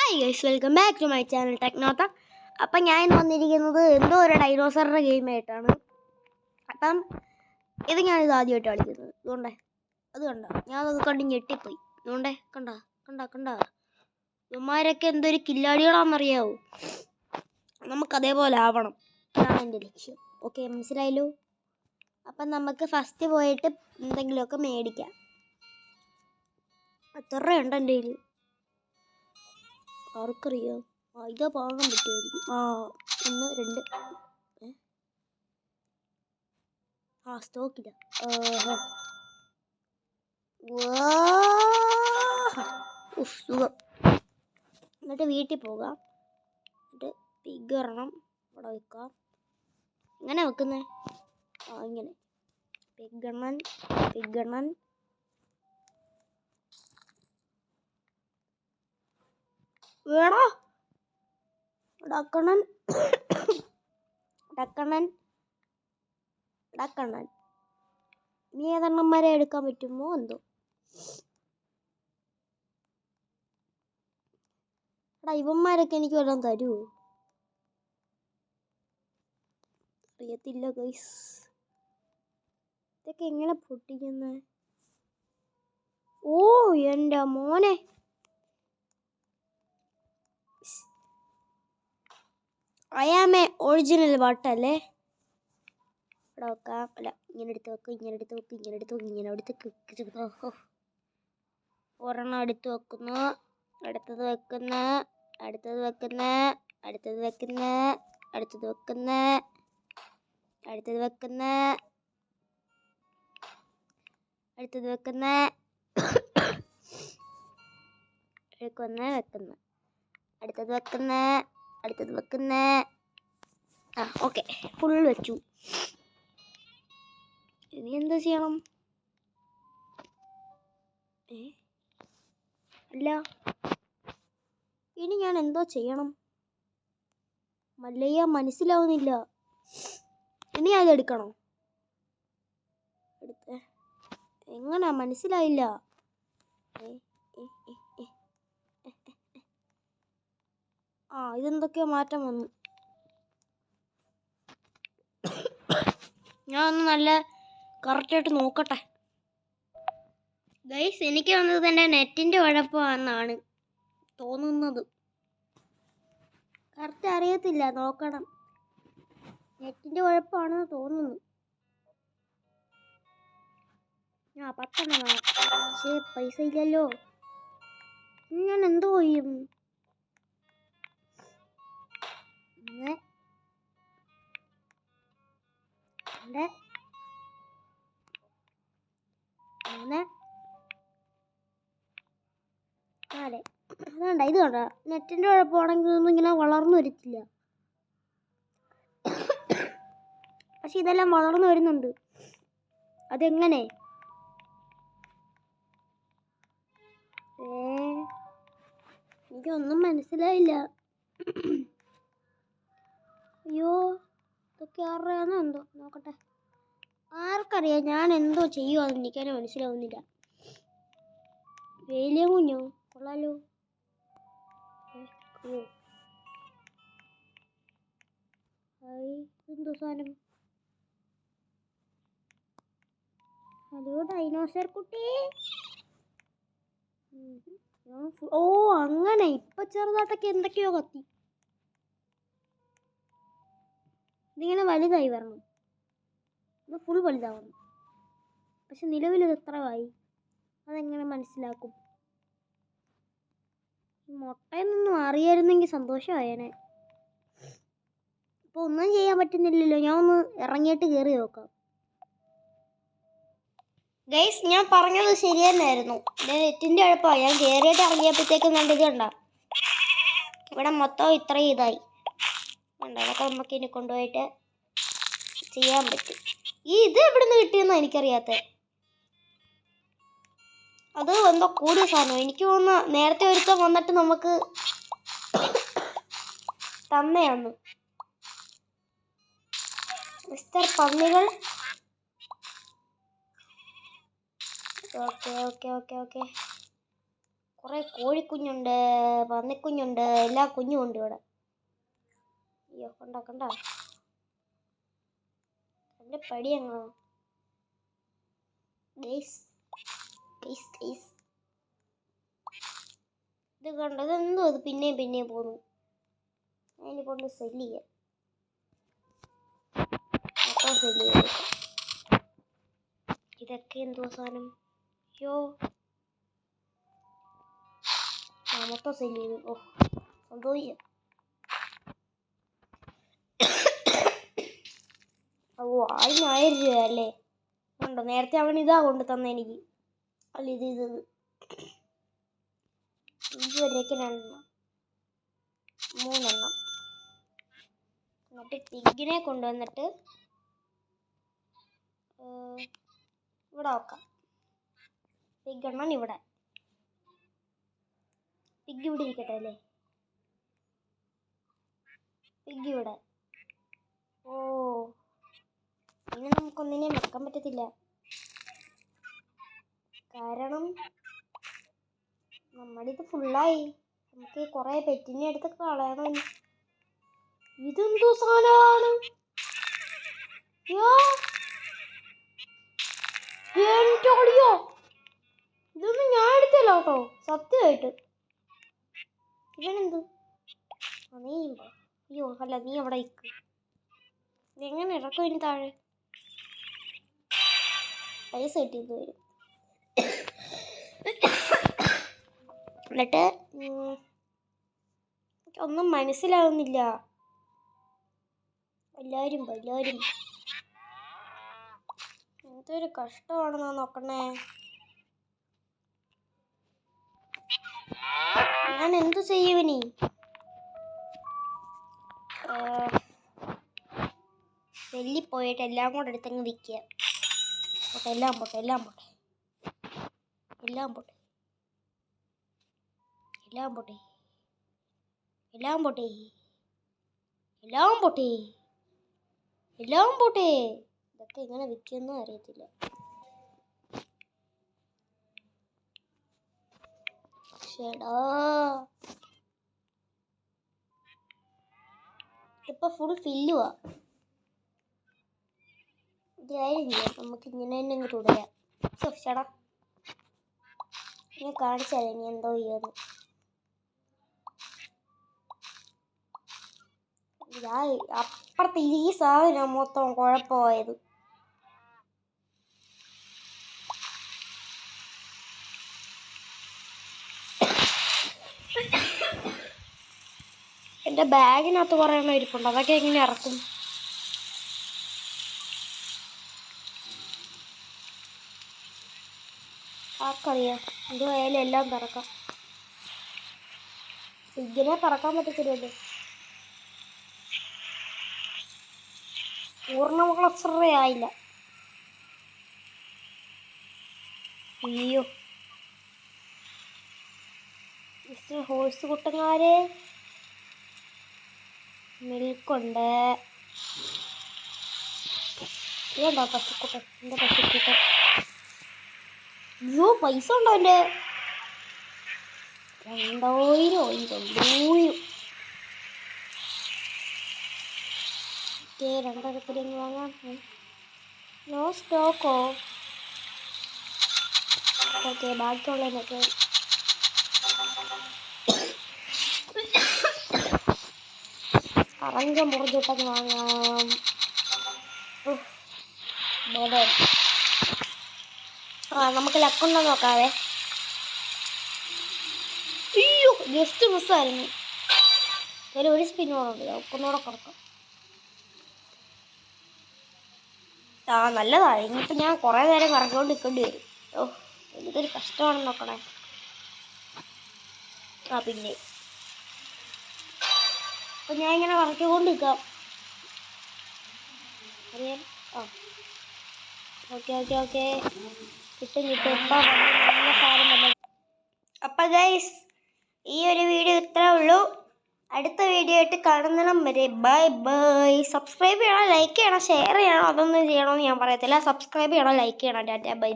Hi guys, welcome back to my channel ടെക്നോത്ത. അപ്പം ഞാൻ വന്നിരിക്കുന്നത് എന്തോ ഒരു ഡൈനോസറുടെ ഗെയിമായിട്ടാണ്. അപ്പം ഞാനിത് ആദ്യമായിട്ട് കളിക്കുന്നത്. അത് കണ്ടോ, ഞാനത് കണ്ട് ഞെട്ടിപ്പോയി. കണ്ട ഇവന്മാരൊക്കെ എന്തൊരു കില്ലാടികളാണെന്നറിയാവോ. നമുക്കതേപോലെ ആവണം, അതാണ് എൻ്റെ ലക്ഷ്യം. ഓക്കെ, മനസ്സിലായല്ലോ. അപ്പം നമുക്ക് ഫസ്റ്റ് പോയിട്ട് എന്തെങ്കിലുമൊക്കെ മേടിക്കാം. എത്ര ഉണ്ട് എൻ്റെ കയ്യിൽ ആർക്കറിയാം. ഇതാ പാകാൻ പറ്റുമായിരിക്കും. 1 2 സ്റ്റോക്കില്ല. സുഖം. എന്നിട്ട് വീട്ടിൽ പോകാം. എന്നിട്ട് പിഗ് ഇറണം അവിടെ വെക്കാം. ഇങ്ങനെ വെക്കുന്നേ? ഇങ്ങനെ പിഗണ്ണൻ വേണോ? ഡക്കണ്ണൻ ഇനി ഏതെണ്ണന്മാരെ എടുക്കാൻ പറ്റുമോ എന്തോ. ഇവന്മാരൊക്കെ എനിക്ക് വല്ലതും തരുമോ? അറിയത്തില്ല ഗൈസ്. ഇതൊക്കെ എങ്ങനെ പൊട്ടിക്കുന്നേ? എൻ്റെ മോനെ, അയാമേ ഒറിജിനൽ വാട്ടല്ലേ. ഇവിടെ വെക്കാം. അല്ല, ഇങ്ങനെ എടുത്ത് വെക്കും. ഒരെണ്ണം എടുത്ത് വെക്കുന്നു. അടുത്തത് വെക്കുന്നു. ഓക്കെ, ഫുൾ വെച്ചു. ഇനി എന്താ ചെയ്യണം? അല്ല, ഇനി ഞാൻ എന്തോ ചെയ്യണം മല്ലയ്യ, മനസ്സിലാവുന്നില്ല. ഇനി അതെടുക്കണോ? എങ്ങനാ മനസ്സിലായില്ല. ഇതെന്തൊക്കെയോ മാറ്റം വന്നു. ഞാൻ ഒന്ന് നല്ല കറക്റ്റായിട്ട് നോക്കട്ടെ ഗൈസ്. എനിക്ക് വന്നത് എൻ്റെ നെറ്റിൻ്റെ കുഴപ്പമാണെന്നാണ് തോന്നുന്നത്. കറക്റ്റ് അറിയത്തില്ല, നോക്കണം. നെറ്റിൻ്റെ കുഴപ്പമാണെന്ന് തോന്നുന്നു. 10 വേണം. പക്ഷേ പൈസ ഇല്ലല്ലോ. ഞാൻ എന്തോ ചെയ്യും? 1 2 3 4. അതുകൊണ്ടാ ഇത് കണ്ട, നെറ്റിൻ്റെ കുഴപ്പമാണെങ്കിൽ ഒന്നും ഇങ്ങനെ വളർന്നു വരത്തില്ല. പക്ഷെ ഇതെല്ലാം വളർന്നു വരുന്നുണ്ട്. അതെങ്ങനെ? എനിക്കൊന്നും മനസ്സിലായില്ല. അയ്യോ, ഇതൊക്കെ ആരുടെയാണോ എന്തോ. നോക്കട്ടെ. ആർക്കറിയാം ഞാൻ എന്തോ ചെയ്യുവാന്ന് എനിക്കതിനെ മനസ്സിലാവുന്നില്ല. വലിയ കുഞ്ഞോ കൊള്ളാലോ. എന്തോ സാധനം? ഹലോ ഡൈനോസർ കുട്ടി. അങ്ങനെ ഇപ്പൊ ചെറുതായിട്ടൊക്കെ എന്തൊക്കെയോ കത്തി. ഇതിങ്ങനെ വലുതായി വരണം. ഇത് ഫുൾ വലുതാവണം. പക്ഷെ നിലവിൽ ഇത് എത്രയായി അതെങ്ങനെ മനസ്സിലാക്കും? മുട്ടയെന്നൊന്നും അറിയായിരുന്നെങ്കിൽ സന്തോഷമായേനെ. ഇപ്പൊ ഒന്നും ചെയ്യാൻ പറ്റുന്നില്ലല്ലോ. ഞാൻ ഒന്ന് ഇറങ്ങിയിട്ട് കയറി നോക്കാം. ഗൈസ്, ഞാൻ പറഞ്ഞത് ശരി തന്നെയായിരുന്നു. നെറ്റിൻ്റെ കുഴപ്പമാണ്. ഞാൻ കയറിയിട്ട് ഇറങ്ങിയപ്പോഴത്തേക്കും കണ്ടത് കണ്ട, ഇവിടെ മൊത്തം ഇത്രയും ഇതായി. അതൊക്കെ നമുക്ക് ഇനി കൊണ്ടുപോയിട്ട് ചെയ്യാൻ പറ്റും. ഇത് എവിടെ നിന്ന് കിട്ടിയെന്നോ എനിക്കറിയാത്ത. അത് എന്തോ കൂടിയ സാധനം. എനിക്ക് തോന്നുന്നു നേരത്തെ ഒരുത്തം വന്നിട്ട് നമുക്ക് തന്നെയാണ്. മിസ്റ്റർ പന്നികൾ. ഓക്കെ. കുറേ കോഴിക്കുഞ്ഞുണ്ട്, പന്നിക്കുഞ്ഞുണ്ട്, എല്ലാ കുഞ്ഞും ഉണ്ട് ഇവിടെ. അയ്യോ കണ്ട എൻ്റെ പടി എങ്ങോ ഗൈസ്. ഇത് കണ്ടത് എന്തോ അത് പിന്നെയും പോന്നു. അതിനെ കൊണ്ട് സെല്ല് ചെയ്യാം. ഇതൊക്കെ എന്തോ സാധനം. അയ്യോ മൊത്തം സെല്ല് ചെയ്തു. ഓ സന്തോഷിക്കാം. ഓ 1000 രൂപ അല്ലേ ഉണ്ടോ? നേരത്തെ അവൻ ഇതാ കൊണ്ട് തന്നെ എനിക്ക്. അല്ല ഇത് ഇതുവരേക്ക് 3 എന്നിട്ട് പിഗിനെ കൊണ്ടുവന്നിട്ട് ഇവിടെ വെക്കാം. പിഗെണ്ണം ഇവിടെ. പിഗ് ഇവിടെ ഇരിക്കട്ടെ അല്ലേ? പിഗ് ഇവിടെ. ഓ ഇനി നമുക്കൊന്നിനെയും വെക്കാൻ പറ്റത്തില്ല. കാരണം നമ്മുടെ ഇത് ഫുള്ളായി. നമുക്ക് കുറേ പെറ്റിനെ എടുത്ത് കളയണം. ഇതെന്തോ സാധനമാണ്? ഇതൊന്നും ഞാൻ എടുത്തില്ല കേട്ടോ, സത്യമായിട്ട്. ഇവനെന്ത്? അയ്യോ അല്ല, നീ അവിടെ ഇരിക്ക്. ഇതെങ്ങനെ ഇറക്കും ഇനി താഴെ? പൈസ കിട്ടിയത് വരും. എന്നിട്ട് ഒന്നും മനസ്സിലാവുന്നില്ല. എല്ലാവരും എന്തൊരു കഷ്ടമാണെന്നാ നോക്കണേ. ഞാൻ എന്തു ചെയ്യുവിനി? വെല്ലി പോയിട്ട് എല്ലാം കൂടെ എടുത്തങ്ങ് വിൽക്കുക. എല്ലാം പോട്ടെ. ഇതൊക്കെ എങ്ങനെ വിൽക്കുമെന്നും അറിയത്തില്ല. ഇപ്പൊ ഫുൾ ഫില്ലുവാ. നമുക്ക് ഇങ്ങനെ തന്നെ അങ്ങ് തുടരാം. ചേടാ ഞാൻ കാണിച്ചാലേ നീ എന്തോ ചെയ്യുന്നു. അപ്പുറത്ത് ഈ സാധനം മൊത്തം കുഴപ്പമായത്. എൻ്റെ ബാഗിനകത്ത് കുറേ ഇരിപ്പുണ്ട്. അതൊക്കെ എങ്ങനെ ഇറക്കും? ആർക്കറിയാം. എന്തുമായാലും എല്ലാം പറക്കാം. ഇങ്ങനെ പറക്കാൻ പറ്റത്തില്ലല്ലോ. പൂർണ്ണ ക്ലസ്റ്ററേ ആയില്ല. അയ്യോ മിസ്റ്റർ ഹോഴ്സ് കുട്ടന്മാരെ, മിൽക്കുണ്ട്. ഇതുണ്ടോ പശുക്കുട്ടൻ? എൻ്റെ പശുക്കുട്ടൻ. അയ്യോ പൈസ ഉണ്ടോ എൻ്റെ? 2000. രണ്ടെണ്ണത്തിന് വാങ്ങാം. നോ സ്റ്റോക്കോ? ഓക്കെ ബാക്കിയുള്ളതിനൊക്കെ അറഞ്ച മുറിഞ്ഞിട്ടൊക്കെ വാങ്ങാം. നമുക്ക് ലക്കുണ്ടോ നോക്കാവേ. അയ്യോ ജസ്റ്റ് മിസ്സായിരുന്നു. ഒരു സ്പിന്നോടുണ്ട്, ഒക്കൊന്നൂടെ കുറക്കാം. നല്ലതാണ്. ഇനിയിപ്പോൾ ഞാൻ കുറേ നേരം കറക്കിക്കൊണ്ട് നിൽക്കേണ്ടി വരും. എന്തൊരു കഷ്ടമാണെന്ന് നോക്കണേ. പിന്നെ അപ്പം ഞാൻ ഇങ്ങനെ കറക്കിക്കൊണ്ട് നിൽക്കാം. അറിയാം. ഓക്കെ കിട്ടും. ഇപ്പം നല്ല സാധനം തന്നെ. അപ്പം ഗൈസ് ഈ ഒരു വീഡിയോ ഇത്രേ ഉള്ളൂ. അടുത്ത വീഡിയോ ആയിട്ട് കാണുന്നിടം വരെ ബൈ. സബ്സ്ക്രൈബ് ചെയ്യണം, ലൈക്ക് ചെയ്യണം, ഷെയർ ചെയ്യണം. അതൊന്നും ചെയ്യണമെന്ന് ഞാൻ പറയത്തില്ല. സബ്സ്ക്രൈബ് ചെയ്യണം, ലൈക്ക് ചെയ്യണം. ടാറ്റ ബൈ.